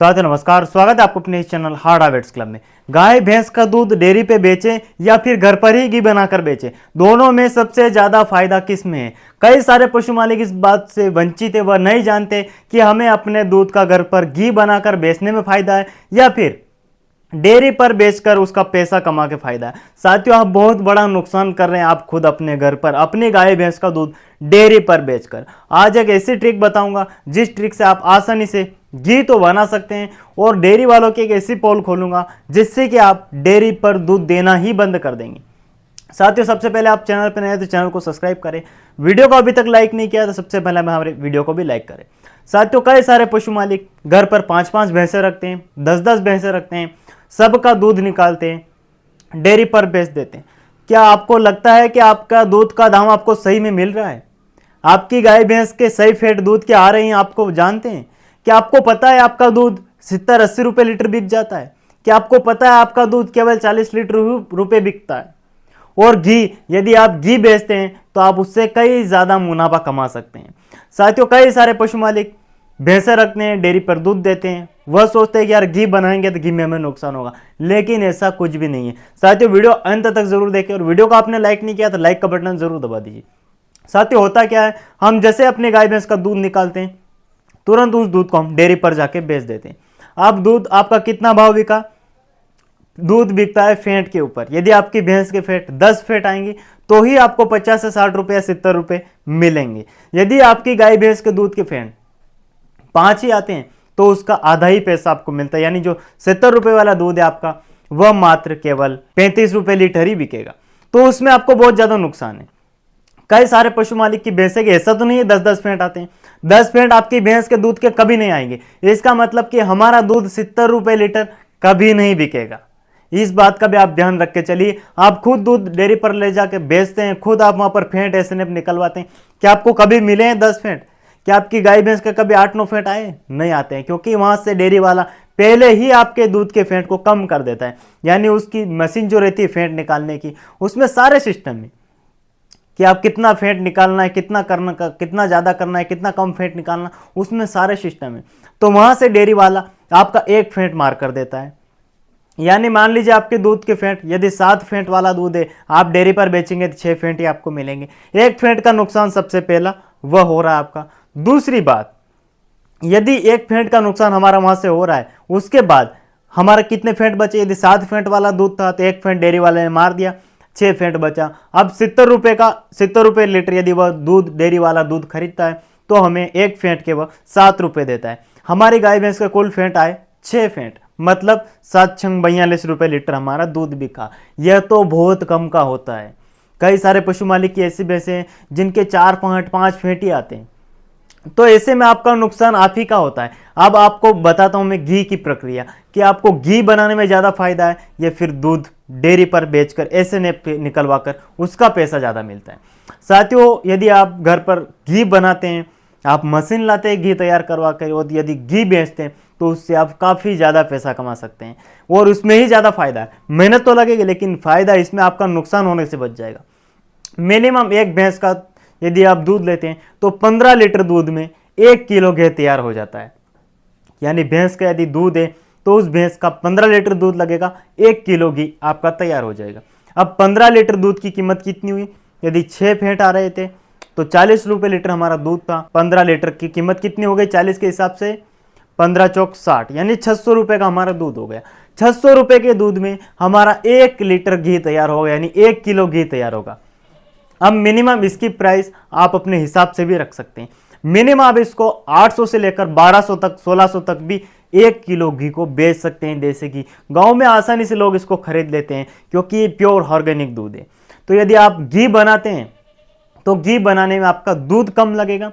तो नमस्कार, स्वागत है आपको अपने इस चैनल हार्ड हैबिट्स क्लब में। गाय भैंस का दूध डेयरी पे बेचें या फिर घर पर ही घी बनाकर बेचें, दोनों में सबसे ज्यादा फायदा किस में है? कई सारे पशु मालिक इस बात से वंचित है, वह नहीं जानते कि हमें अपने दूध का घर पर घी बनाकर बेचने में फायदा है या फिर डेयरी पर बेचकर उसका पैसा कमा के फायदा है। साथियों, आप बहुत बड़ा नुकसान कर रहे हैं आप खुद अपने घर पर अपनी गाय भैंस का दूध डेयरी पर बेचकर। आज एक ऐसी ट्रिक बताऊंगा जिस ट्रिक से आप आसानी से घी तो बना सकते हैं और डेयरी वालों की एक ऐसी पोल खोलूंगा जिससे कि आप डेयरी पर दूध देना ही बंद कर देंगे। साथियों, सबसे पहले आप चैनल पर नए हैं तो चैनल को सब्सक्राइब करें। वीडियो को अभी तक लाइक नहीं किया तो सबसे पहले हमारे वीडियो को भी लाइक करें। साथियों, कई सारे पशु मालिक घर पर 5-5 भैंसे रखते हैं, 10-10 भैंसे रखते हैं, सबका दूध निकालते हैं, डेयरी पर बेच देते हैं। क्या आपको लगता है कि आपका दूध का दाम आपको सही में मिल रहा है? आपकी गाय भैंस के सही फेट दूध के आ रहे हैं आपको जानते हैं? क्या आपको पता है आपका दूध 70-80 रुपए लीटर बिक जाता है? क्या आपको पता है आपका दूध केवल 40 लीटर रुपए बिकता है? और घी, यदि आप घी बेचते हैं तो आप उससे कई ज्यादा मुनाफा कमा सकते हैं। साथियों, कई सारे पशु मालिक भैंसे रखते हैं, डेयरी पर दूध देते हैं, वह सोचते हैं कि यार घी बनाएंगे तो घी में हमें नुकसान होगा, लेकिन ऐसा कुछ भी नहीं है। साथियों, वीडियो अंत तक जरूर देखें और वीडियो को आपने लाइक नहीं किया तो लाइक का बटन जरूर दबा दीजिए। साथियों, होता क्या है, हम जैसे अपने गाय भैंस का दूध निकालते हैं, तुरंत उस दूध को हम डेयरी पर जाके बेच देते हैं। अब दूध आपका कितना भाव बिका? दूध बिकता है फेंट के ऊपर। यदि आपकी भैंस के फेंट 10 फेंट आएंगी तो ही आपको 50 से 60 रुपए या 70 रुपए मिलेंगे। यदि आपकी गाय भैंस के दूध के फेंट 5 ही आते हैं तो उसका आधा ही पैसा आपको मिलता है, यानी जो 70 रुपए वाला दूध है आपका, वह मात्र केवल 35 रुपए लीटर ही बिकेगा। तो उसमें आपको बहुत ज्यादा नुकसान है। कई सारे पशु मालिक की भैंसे के ऐसा तो नहीं है 10-10 फेंट आते हैं, 10 फेंट आपकी भैंस के दूध के कभी नहीं आएंगे। इसका मतलब कि हमारा दूध 70 रुपए लीटर कभी नहीं बिकेगा। इस बात का भी आप ध्यान रख के चलिए। आप खुद दूध डेयरी पर ले जाके बेचते हैं, खुद आप वहां पर फेंट एसएनएफ निकलवाते हैं, क्या आपको कभी मिले हैं 10 फेंट? क्या आपकी गाय भैंस के कभी 8-9 फेंट आए? नहीं आते हैं, क्योंकि वहां से डेयरी वाला पहले ही आपके दूध के फेंट को कम कर देता है। यानी उसकी मशीन जो रहती है फेंट निकालने की, उसमें सारे सिस्टम में कि आप कितना फेंट निकालना है, कितना करना, कितना ज्यादा करना है, कितना कम फेंट निकालना, उसमें सारे सिस्टम है। तो वहां से डेयरी वाला आपका एक फेंट मार कर देता है। यानी मान लीजिए आपके दूध के फेंट यदि 7 फेंट वाला दूध है, आप डेयरी पर बेचेंगे तो 6 फेंट ही आपको मिलेंगे। एक फेंट का नुकसान सबसे पहला वह हो रहा है आपका। दूसरी बात, यदि एक फेंट का नुकसान हमारा वहां से हो रहा है, उसके बाद हमारा कितने फेंट बचे? यदि 7 फेंट वाला दूध था तो एक फेंट डेयरी वाले ने मार दिया, 6 फेंट बचा। अब 70 रुपए लीटर यदि वह दूध डेयरी वाला दूध खरीदता है तो हमें एक फेंट के वह 7 रुपए देता है। हमारी गाय भैंस का कुल फेंट आए 6 फेंट, मतलब 7×42 रुपए लीटर हमारा दूध बिका। यह तो बहुत कम का होता है। कई सारे पशु मालिक की ऐसी भैंसे हैं जिनके 4-5 फेंट ही आते हैं, तो ऐसे में आपका नुकसान आप ही का होता है। अब आपको बताता हूं मैं घी की प्रक्रिया, कि आपको घी बनाने में ज्यादा फायदा है या फिर दूध डेयरी पर बेचकर एसएनएफ निकलवाकर उसका पैसा ज्यादा मिलता है। साथियों, यदि आप घर पर घी बनाते हैं, आप मशीन लाते हैं घी तैयार करवा कर, और यदि घी बेचते हैं तो उससे आप काफी ज्यादा पैसा कमा सकते हैं और उसमें ही ज्यादा फायदा है। मेहनत तो लगेगी लेकिन फायदा इसमें आपका नुकसान होने से बच जाएगा। मिनिमम एक भैंस का यदि आप दूध लेते हैं तो 15 लीटर दूध में 1 किलो घी तैयार हो जाता है। यानी भैंस का यदि दूध है तो उस भैंस का 15 लीटर दूध लगेगा, 1 किलो घी आपका तैयार हो जाएगा। अब 15 लीटर दूध की कीमत कितनी हुई? यदि 6 फेंट आ रहे थे तो 40 रुपए लीटर हमारा दूध था। 15 लीटर की कीमत कितनी हो गई? 40 के हिसाब से 15 चौक 60, यानी 600 रुपए का हमारा दूध हो गया। 600 रुपए के दूध में हमारा 1 लीटर घी तैयार होगा, यानी 1 किलो घी तैयार होगा। अब मिनिमम इसकी प्राइस आप अपने हिसाब से भी रख सकते हैं। मिनिमम आप इसको 800 से लेकर 1200 तक, 1600 तक भी 1 किलो घी को बेच सकते हैं। देसी घी गांव में आसानी से लोग इसको खरीद लेते हैं क्योंकि ये प्योर ऑर्गेनिक दूध है। तो यदि आप घी बनाते हैं तो घी बनाने में आपका दूध कम लगेगा।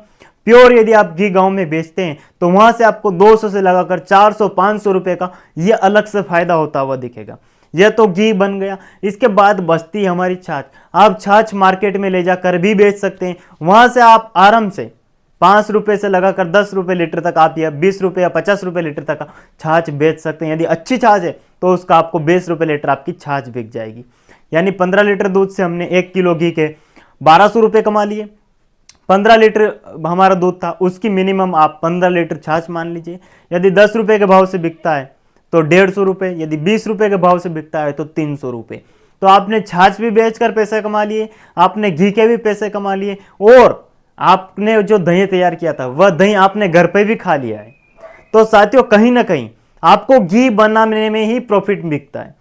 प्योर यदि आप घी गांव में बेचते हैं तो वहां से आपको 200 से लगाकर 400-500 रुपए का ये अलग से फायदा होता हुआ दिखेगा। यह तो घी बन गया। इसके बाद बचती है हमारी छाछ। आप छाछ मार्केट में ले जाकर भी बेच सकते हैं। वहां से आप आराम से 5 रुपए से लगाकर 10 रुपए लीटर तक आप, या 20 रुपए या 50 रुपए लीटर तक छाछ बेच सकते हैं। यदि अच्छी छाछ है तो उसका आपको 20 रुपए लीटर आपकी छाछ बिक जाएगी। यानी 15 लीटर दूध से हमने 1 किलो घी के 1200 रुपए कमा लिए। 15 लीटर हमारा दूध था, उसकी मिनिमम आप 15 लीटर छाछ मान लीजिए। यदि 10 रुपये के भाव से बिकता है तो 150 रुपये, यदि 20 रुपये के भाव से बिकता है तो 300 रुपये। तो आपने छाछ भी बेचकर पैसे कमा लिए, आपने घी के भी पैसे कमा लिए, और आपने जो दही तैयार किया था वह दही आपने घर पे भी खा लिया है। तो साथियों, कहीं ना कहीं आपको घी बनाने में ही प्रॉफिट दिखता है।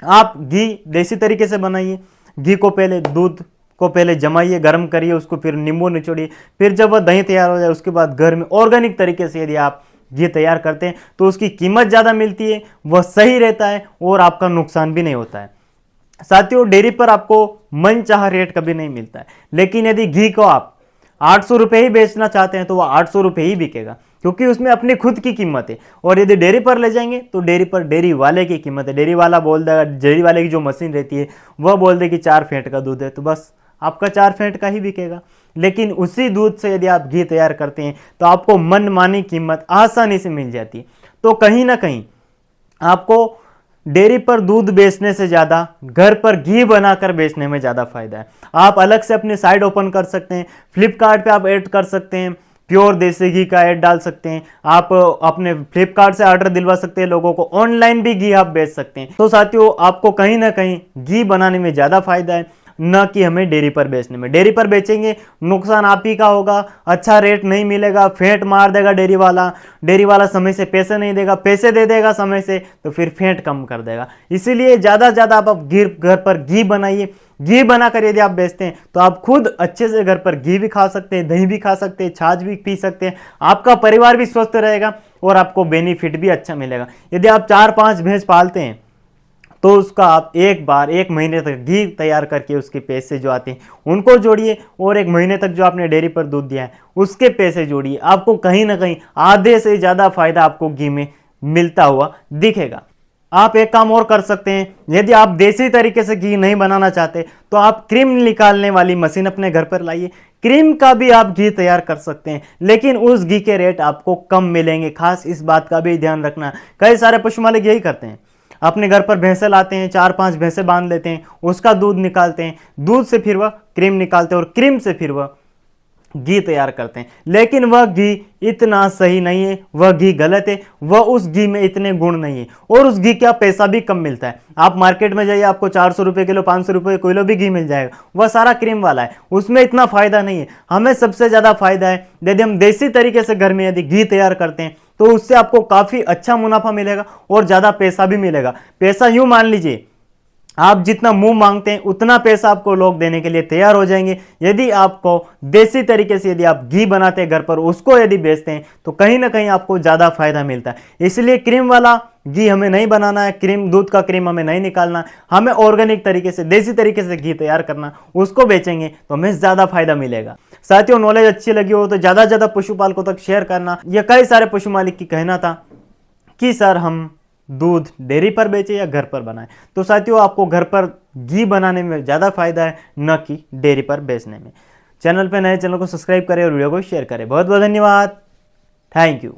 आप घी देसी तरीके से बनाइए। घी को पहले, दूध को पहले जमाइए, गर्म करिए, उसको फिर नींबू निचोड़िए, फिर जब वह दही तैयार हो जाए उसके बाद घर में ऑर्गेनिक तरीके से यदि आप घी तैयार करते हैं तो उसकी कीमत ज़्यादा मिलती है, वह सही रहता है और आपका नुकसान भी नहीं होता है। साथियों, डेयरी पर आपको मनचाहा रेट कभी नहीं मिलता है, लेकिन यदि घी को आप 800 रुपये ही बेचना चाहते हैं तो वह 800 रुपये ही बिकेगा, क्योंकि उसमें अपनी खुद की कीमत है। और यदि डेयरी पर ले जाएंगे तो डेयरी पर डेयरी वाले की कीमत है। डेयरी वाला बोल देगा, डेयरी वाले की जो मशीन रहती है वह बोल दे कि 4 फेंट का दूध है, तो बस आपका 4 फेंट का ही बिकेगा। लेकिन उसी दूध से यदि आप घी तैयार करते हैं तो आपको मनमानी कीमत आसानी से मिल जाती है। तो कहीं ना कहीं आपको डेयरी पर दूध बेचने से ज़्यादा घर पर घी बनाकर बेचने में ज़्यादा फायदा है। आप अलग से अपनी साइट ओपन कर सकते हैं, फ्लिपकार्ट पे आप ऐड कर सकते हैं, प्योर देसी घी का ऐड डाल सकते हैं, आप अपने फ्लिपकार्ट से ऑर्डर दिलवा सकते हैं लोगों को, ऑनलाइन भी घी आप बेच सकते हैं। तो साथियों, आपको कहीं ना कहीं घी बनाने में ज़्यादा फायदा है, न कि हमें डेयरी पर बेचने में। डेयरी पर बेचेंगे नुकसान आप ही का होगा, अच्छा रेट नहीं मिलेगा, फेंट मार देगा डेयरी वाला समय से पैसे नहीं देगा, पैसे दे देगा समय से तो फिर फेंट कम कर देगा। इसीलिए ज़्यादा से ज़्यादा आप घर पर घी बनाइए। घी बनाकर यदि आप बेचते हैं तो आप खुद अच्छे से घर पर घी भी खा सकते हैं, दही भी खा सकते हैं, छाछ भी पी सकते हैं, आपका परिवार भी स्वस्थ रहेगा और आपको बेनिफिट भी अच्छा मिलेगा। यदि आप 4-5 भैंस पालते हैं तो उसका आप एक महीने तक घी तैयार करके उसके पैसे जो आते हैं उनको जोड़िए, और 1 महीने तक जो आपने डेयरी पर दूध दिया है उसके पैसे जोड़िए। आपको कहीं ना कहीं आधे से ज़्यादा फायदा आपको घी में मिलता हुआ दिखेगा। आप एक काम और कर सकते हैं, यदि आप देसी तरीके से घी नहीं बनाना चाहते तो आप क्रीम निकालने वाली मशीन अपने घर पर लाइए। क्रीम का भी आप घी तैयार कर सकते हैं, लेकिन उस घी के रेट आपको कम मिलेंगे। खास इस बात का भी ध्यान रखना। कई सारे पशु मालिक यही करते हैं, अपने घर पर भैंसे लाते हैं, 4-5 भैंसे बांध लेते हैं, उसका दूध निकालते हैं, दूध से फिर वह क्रीम निकालते हैं और क्रीम से फिर वह घी तैयार करते हैं। लेकिन वह घी इतना सही नहीं है, वह घी गलत है, वह उस घी में इतने गुण नहीं है और उस घी का पैसा भी कम मिलता है। आप मार्केट में जाइए, आपको 400 रुपये किलो, 500 रुपये किलो भी घी मिल जाएगा, वह सारा क्रीम वाला है, उसमें इतना फायदा नहीं है। हमें सबसे ज़्यादा फायदा है यदि हम देसी तरीके से घर में यदि घी तैयार करते हैं तो उससे आपको काफ़ी अच्छा मुनाफा मिलेगा और ज़्यादा पैसा भी मिलेगा। पैसा यूँ मान लीजिए, आप जितना मुंह मांगते हैं उतना पैसा आपको लोग देने के लिए तैयार हो जाएंगे। यदि आपको देसी तरीके से यदि आप घी बनाते हैं घर पर, उसको यदि बेचते हैं तो कहीं ना कहीं आपको ज़्यादा फायदा मिलता है। इसलिए क्रीम वाला घी हमें नहीं बनाना है, दूध का क्रीम हमें नहीं निकालना, हमें ऑर्गेनिक तरीके से, देसी तरीके से घी तैयार करना, उसको बेचेंगे तो हमें ज़्यादा फायदा मिलेगा। साथियों, नॉलेज अच्छी लगी हो तो ज़्यादा से ज़्यादा पशुपालकों तक शेयर करना। यह कई सारे पशु मालिक की कहना था कि सर हम दूध डेयरी पर बेचे या घर पर बनाए। तो साथियों, आपको घर पर घी बनाने में ज़्यादा फायदा है, न कि डेयरी पर बेचने में। चैनल पर नए, चैनल को सब्सक्राइब करें और वीडियो को शेयर करें। बहुत बहुत धन्यवाद। Thank you.